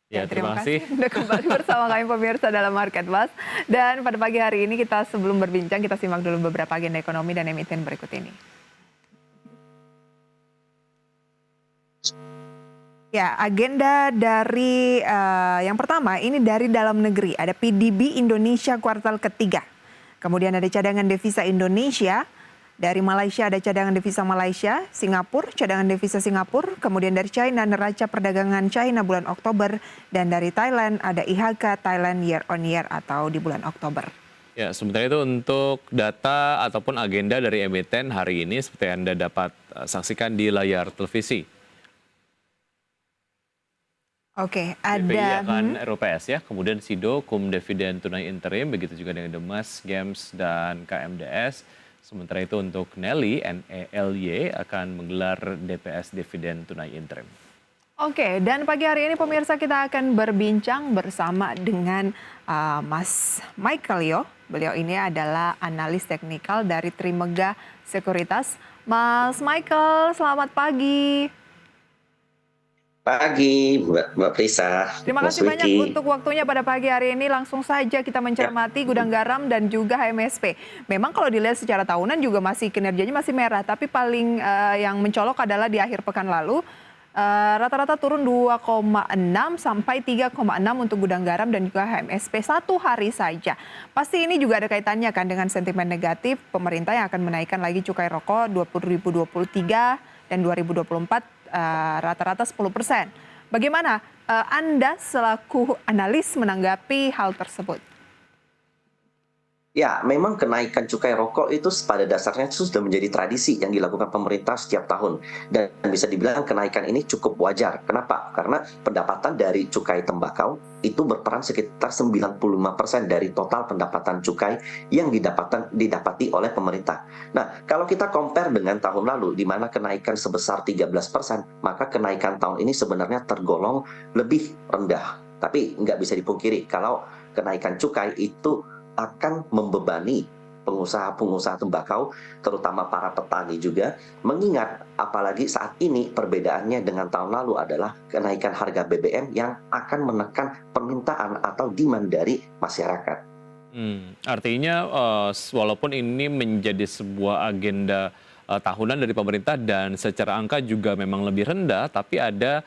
Ya, Ya, terima terima kasih. kasih sudah kembali bersama kami pemirsa dalam Market Buzz. Dan pada pagi hari ini kita sebelum berbincang, kita simak dulu beberapa agenda ekonomi dan emiten berikut ini. Ya, agenda dari yang pertama ini dari dalam negeri. Ada PDB Indonesia kuartal ketiga. Kemudian ada cadangan devisa Indonesia. Dari Malaysia ada cadangan devisa Malaysia, Singapura, cadangan devisa Singapura, kemudian dari China neraca perdagangan China bulan Oktober, dan dari Thailand ada IHK Thailand year on year atau di bulan Oktober. Ya, sementara itu untuk data ataupun agenda dari emiten hari ini seperti yang Anda dapat saksikan di layar televisi. Oke, BPI ada akan RUPS ya, kemudian SIDO, Cum Dividen Tunai Interim, begitu juga dengan Demas, GEMS, dan KMDS. Sementara itu untuk Nelly, NELY akan menggelar DPS Dividen Tunai Interim. Oke, dan pagi hari ini pemirsa kita akan berbincang bersama dengan Mas Michael Yo. Beliau ini adalah analis teknikal dari Trimegah Sekuritas. Mas Michael, selamat pagi. Pagi, Mbak Prisa, Terima Mas kasih banyak Wiki. untuk waktunya pada pagi hari ini. Langsung saja kita mencermati Gudang Garam dan juga HMSP. Memang kalau dilihat secara tahunan juga masih kinerjanya masih merah, tapi paling yang mencolok adalah di akhir pekan lalu. Rata-rata turun 2,6 sampai 3,6 untuk Gudang Garam dan juga HMSP satu hari saja. Pasti ini juga ada kaitannya kan dengan sentimen negatif pemerintah yang akan menaikkan lagi cukai rokok 2023 dan 2024 rata-rata 10%. Bagaimana Anda selaku analis menanggapi hal tersebut? Ya, memang kenaikan cukai rokok itu pada dasarnya sudah menjadi tradisi yang dilakukan pemerintah setiap tahun. Dan bisa dibilang kenaikan ini cukup wajar. Kenapa? Karena pendapatan dari cukai tembakau itu berperan sekitar 95% dari total pendapatan cukai yang didapati oleh pemerintah. Nah, kalau kita compare dengan tahun lalu, di mana kenaikan sebesar 13%, maka kenaikan tahun ini sebenarnya tergolong lebih rendah. Tapi nggak bisa dipungkiri, kalau kenaikan cukai itu akan membebani pengusaha-pengusaha tembakau, terutama para petani juga, mengingat apalagi saat ini perbedaannya dengan tahun lalu adalah kenaikan harga BBM yang akan menekan permintaan atau demand dari masyarakat. Artinya walaupun ini menjadi sebuah agenda tahunan dari pemerintah dan secara angka juga memang lebih rendah, tapi ada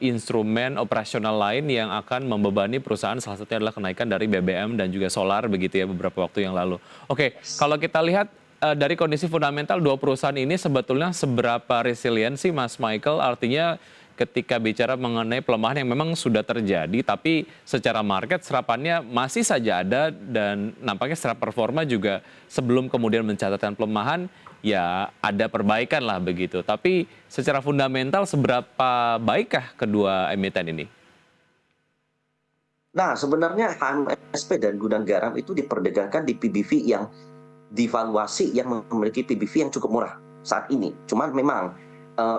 instrumen operasional lain yang akan membebani perusahaan, salah satunya adalah kenaikan dari BBM dan juga solar begitu ya beberapa waktu yang lalu. Oke, kalau kita lihat dari kondisi fundamental dua perusahaan ini sebetulnya seberapa resilient sih Mas Michael? Artinya ketika bicara mengenai pelemahan yang memang sudah terjadi, tapi secara market serapannya masih saja ada dan nampaknya secara performa juga sebelum kemudian mencatatkan pelemahan, ya ada perbaikan lah begitu. Tapi secara fundamental seberapa baikkah kedua emiten ini? Nah, sebenarnya HMSP dan Gudang Garam itu diperdagangkan di PBV yang divaluasi yang memiliki PBV yang cukup murah saat ini. Cuman memang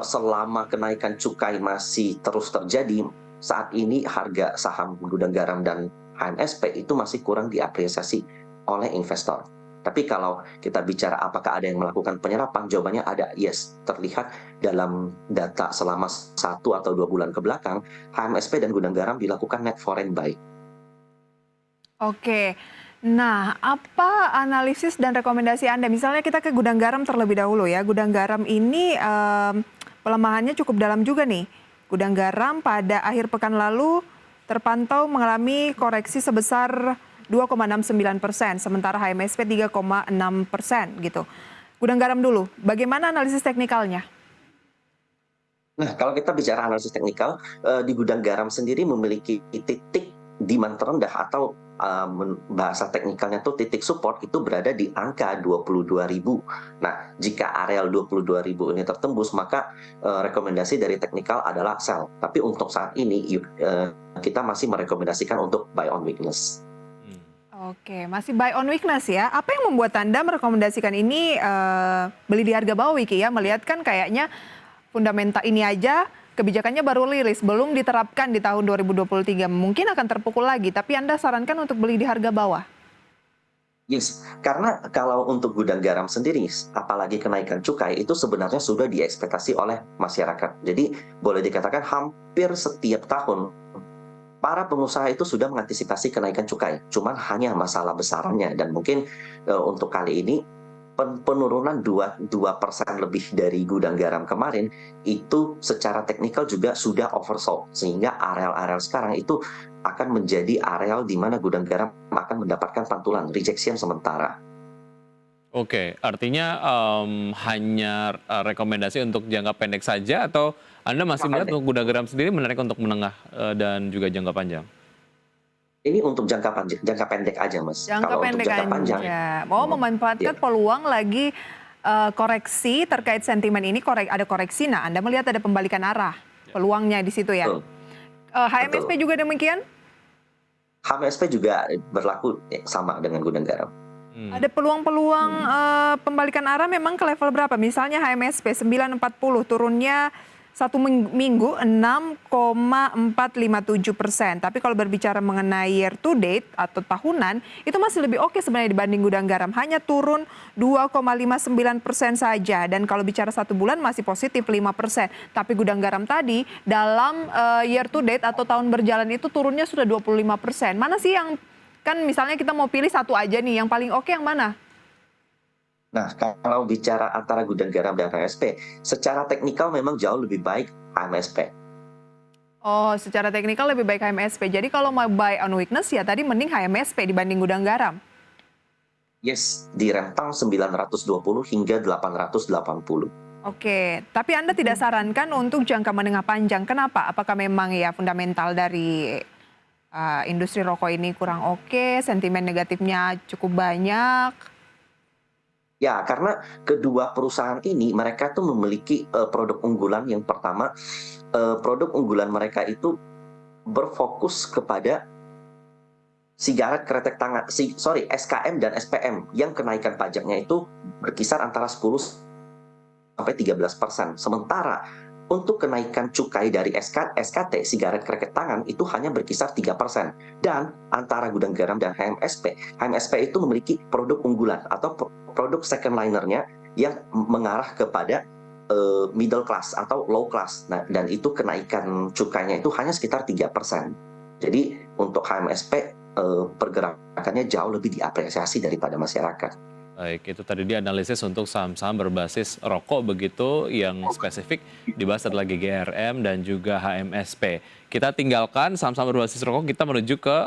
selama kenaikan cukai masih terus terjadi, saat ini harga saham Gudang Garam dan HMSP itu masih kurang diapresiasi oleh investor. Tapi kalau kita bicara apakah ada yang melakukan penyerapan, jawabannya ada, yes. Terlihat dalam data selama 1 atau 2 bulan ke belakang, HMSP dan Gudang Garam dilakukan net foreign buy. Oke, nah apa analisis dan rekomendasi Anda? Misalnya kita ke Gudang Garam terlebih dahulu ya. Gudang Garam ini pelemahannya cukup dalam juga nih. Gudang Garam pada akhir pekan lalu terpantau mengalami koreksi sebesar 2,69%, sementara HMSP 3,6% gitu. Gudang Garam dulu, bagaimana analisis teknikalnya? Nah, kalau kita bicara analisis teknikal, di Gudang Garam sendiri memiliki titik demand terendah atau bahasa teknikalnya tuh titik support itu berada di angka 22.000. Nah, jika areal 22.000 ini tertembus, maka rekomendasi dari teknikal adalah sell. Tapi untuk saat ini kita masih merekomendasikan untuk buy on weakness. Oke, masih buy on weakness ya. Apa yang membuat Anda merekomendasikan ini beli di harga bawah, Wiki ya? Melihat kan kayaknya fundamental ini aja kebijakannya baru rilis, belum diterapkan di tahun 2023. Mungkin akan terpukul lagi, tapi Anda sarankan untuk beli di harga bawah. Yes, karena kalau untuk Gudang Garam sendiri, apalagi kenaikan cukai itu sebenarnya sudah diekspektasi oleh masyarakat. Jadi boleh dikatakan hampir setiap tahun para pengusaha itu sudah mengantisipasi kenaikan cukai. Cuman hanya masalah besarannya dan mungkin untuk kali ini penurunan 2% lebih dari gudang garam kemarin itu secara teknikal juga sudah oversold, sehingga areal-areal sekarang itu akan menjadi areal di mana gudang garam akan mendapatkan pantulan rejection sementara. Oke, artinya hanya rekomendasi untuk jangka pendek saja atau Anda masih melihat untuk gudang garam sendiri menarik untuk menengah dan juga jangka panjang? Ini untuk jangka pendek aja, Mas. Jangka Kalau pendek untuk jangka panjang, aja. Mau memanfaatkan ya. peluang lagi koreksi terkait sentimen ini, ada koreksi. Nah, Anda melihat ada pembalikan arah peluangnya di situ ya. Betul. HMSP juga demikian? HMSP juga berlaku sama dengan gudang garam. Ada peluang-peluang pembalikan arah memang ke level berapa? Misalnya HMSP 940 turunnya satu minggu 6,457%. Tapi kalau berbicara mengenai year to date atau tahunan, itu masih lebih oke sebenarnya dibanding gudang garam. Hanya turun 2,59% saja. Dan kalau bicara satu bulan masih positif 5%. Tapi gudang garam tadi dalam year to date atau tahun berjalan itu turunnya sudah 25%. Mana sih yang, kan misalnya kita mau pilih satu aja nih, yang paling oke yang mana? Nah, kalau bicara antara gudang garam dan HMSP, secara teknikal memang jauh lebih baik HMSP. Oh, secara teknikal lebih baik HMSP. Jadi kalau mau buy on weakness ya tadi mending HMSP dibanding gudang garam. Yes, di rentang 920 hingga 880. Oke, tapi Anda tidak sarankan untuk jangka menengah panjang. Kenapa? Apakah memang ya fundamental dari industri rokok ini kurang oke, sentimen negatifnya cukup banyak? Ya, karena kedua perusahaan ini mereka tuh memiliki produk unggulan. Yang pertama, produk unggulan mereka itu berfokus kepada sigaret kretek tangan, SKM dan SPM yang kenaikan pajaknya itu berkisar antara 10 sampai 13%. Sementara untuk kenaikan cukai dari SKT, sigaret kretek tangan, itu hanya berkisar 3%. Dan antara gudang garam dan HMSP itu memiliki produk unggulan atau produk second linernya yang mengarah kepada middle class atau low class. Nah, dan itu kenaikan cukainya itu hanya sekitar 3%. Jadi untuk HMSP pergerakannya jauh lebih diapresiasi daripada masyarakat. Baik, itu tadi dianalisis untuk saham-saham berbasis rokok begitu yang spesifik dibahas adalah GGRM dan juga HMSP. Kita tinggalkan saham-saham berbasis rokok, kita menuju ke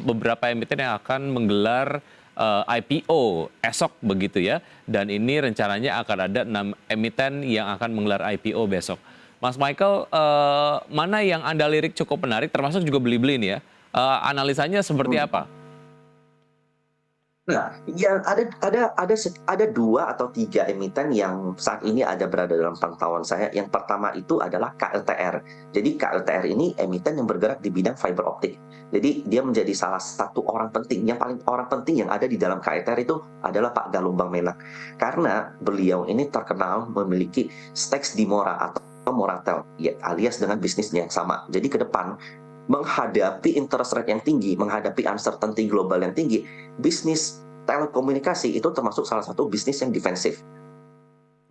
beberapa emiten yang akan menggelar IPO esok begitu ya. Dan ini rencananya akan ada 6 emiten yang akan menggelar IPO besok. Mas Michael, mana yang Anda lirik cukup menarik, termasuk juga beli-beli ini ya. Analisanya seperti apa? Nah, yang ada 2 atau 3 emiten yang saat ini berada dalam pantauan saya. Yang pertama itu adalah KLTR. Jadi KLTR ini emiten yang bergerak di bidang fiber optik. Jadi dia menjadi salah satu orang penting, yang paling orang penting yang ada di dalam KLTR itu adalah Pak Galumbang Menak. Karena beliau ini terkenal memiliki stakes di Mora atau Moratel, ya, alias dengan bisnisnya yang sama. Jadi ke depan menghadapi interest rate yang tinggi, menghadapi uncertainty global yang tinggi, bisnis telekomunikasi itu termasuk salah satu bisnis yang defensif.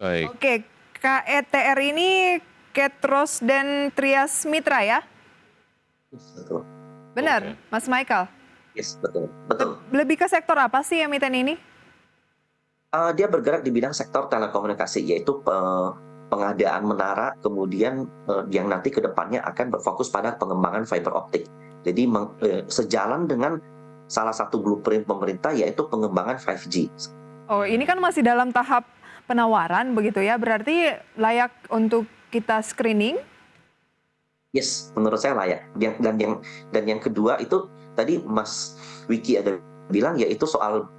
Baik. Oke, KETR ini Ketros dan Trias Mitra ya? Betul. Benar, Oke. Mas Michael? Yes, betul. Lebih ke sektor apa sih emiten ini? Dia bergerak di bidang sektor telekomunikasi, yaitu pengadaan menara, kemudian yang nanti ke depannya akan berfokus pada pengembangan fiber optik. Jadi sejalan dengan salah satu blueprint pemerintah yaitu pengembangan 5G. Oh, ini kan masih dalam tahap penawaran begitu ya, berarti layak untuk kita screening? Yes, menurut saya layak. Dan yang kedua itu tadi Mas Wiki ada bilang yaitu soal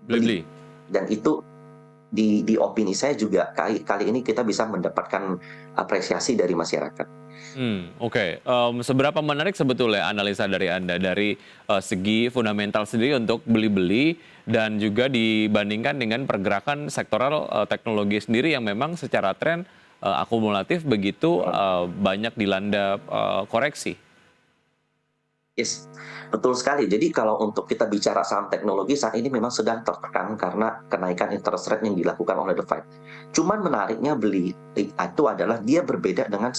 Beli-beli. Dan itu di opini saya juga kali ini kita bisa mendapatkan apresiasi dari masyarakat. Oke. Seberapa menarik sebetulnya analisa dari Anda dari segi fundamental sendiri untuk beli-beli dan juga dibandingkan dengan pergerakan sektoral teknologi sendiri yang memang secara tren akumulatif begitu banyak dilanda koreksi. Yes, betul sekali. Jadi kalau untuk kita bicara saham teknologi saat ini memang sedang tertekan karena kenaikan interest rate yang dilakukan oleh The Fed. Cuman menariknya beli itu adalah dia berbeda dengan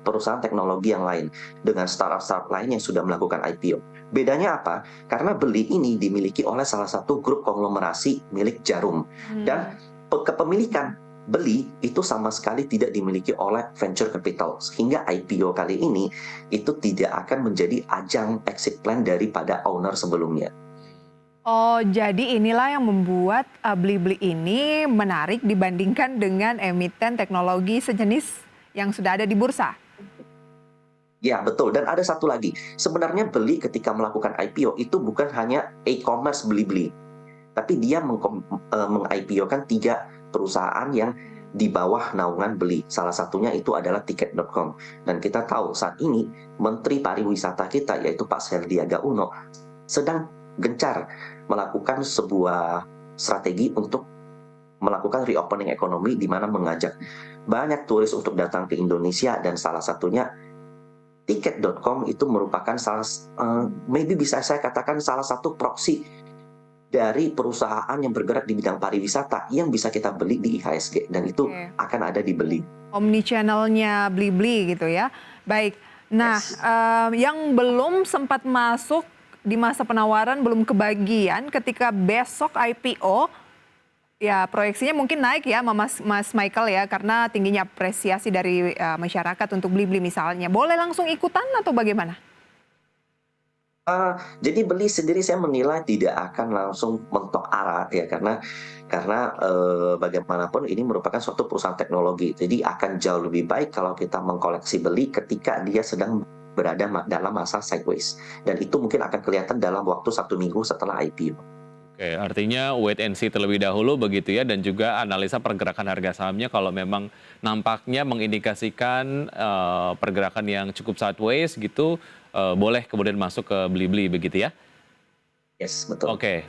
perusahaan teknologi yang lain dengan startup-startup lain yang sudah melakukan IPO. Bedanya apa? Karena Beli ini dimiliki oleh salah satu grup konglomerasi milik Jarum dan kepemilikan Beli itu sama sekali tidak dimiliki oleh venture capital, sehingga IPO kali ini itu tidak akan menjadi ajang exit plan daripada owner sebelumnya. Oh, jadi inilah yang membuat Blibli ini menarik dibandingkan dengan emiten teknologi sejenis yang sudah ada di bursa. Ya, betul. Dan ada satu lagi. Sebenarnya Beli ketika melakukan IPO itu bukan hanya e-commerce Blibli, tapi dia meng-IPO-kan 3 perusahaan yang di bawah naungan Beli. Salah satunya itu adalah Tiket.com. Dan kita tahu saat ini Menteri Pariwisata kita yaitu Pak Sandiaga Uno sedang gencar melakukan sebuah strategi untuk melakukan reopening ekonomi di mana mengajak banyak turis untuk datang ke Indonesia dan salah satunya Tiket.com itu merupakan maybe bisa saya katakan salah satu proksi dari perusahaan yang bergerak di bidang pariwisata yang bisa kita beli di IHSG dan itu akan ada di Beli. Omnichannel-nya Blibli gitu ya. Baik. Nah, yang belum sempat masuk di masa penawaran belum kebagian ketika besok IPO, ya proyeksinya mungkin naik ya Mas Michael ya karena tingginya apresiasi dari masyarakat untuk Blibli misalnya. Boleh langsung ikutan atau bagaimana? Jadi Beli sendiri saya menilai tidak akan langsung mentok arah ya karena bagaimanapun ini merupakan suatu perusahaan teknologi. Jadi akan jauh lebih baik kalau kita mengkoleksi Beli ketika dia sedang berada dalam masa sideways dan itu mungkin akan kelihatan dalam waktu 1 minggu setelah IPO. Oke, artinya wait and see terlebih dahulu begitu ya, dan juga analisa pergerakan harga sahamnya kalau memang nampaknya mengindikasikan pergerakan yang cukup sideways gitu, boleh kemudian masuk ke Blibli begitu ya? Yes, betul. Oke.